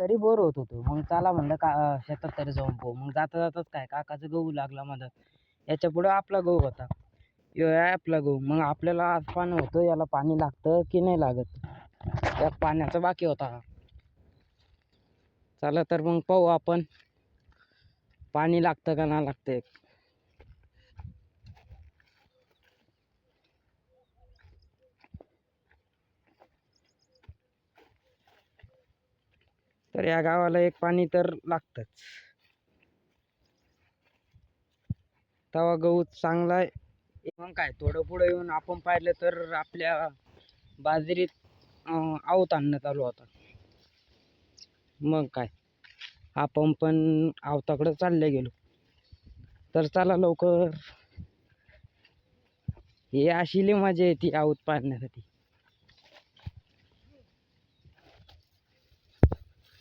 तरी बोर होत होतो. मग चला म्हणलं शेतात तरी जाऊन पाहू. मग जाता जाताच काय काकाचा गहू लागला मधात. याच्या पुढं आपला गहू होता. ह्यो आहे आपला गहू. मग आपल्याला आज पाहणं होतं याला पाणी लागतं की नाही लागत. त्यात पाण्याचा बाकी होता. चला तर मग पाहू आपण पाणी लागतं का नाही लागतंय. तर या गावाला एक पाणी तर लागतंच. तवा गहू चांगला आहे. मग काय थोडं पुढे येऊन आपण पाहिलं तर आपल्या बाजरीत आवत आणणं चालू होता. मग काय आपण पण आवताकडं चालले गेलो. तर चला लवकर. हे अशी लई मजा येते आवत पाहण्यासाठी.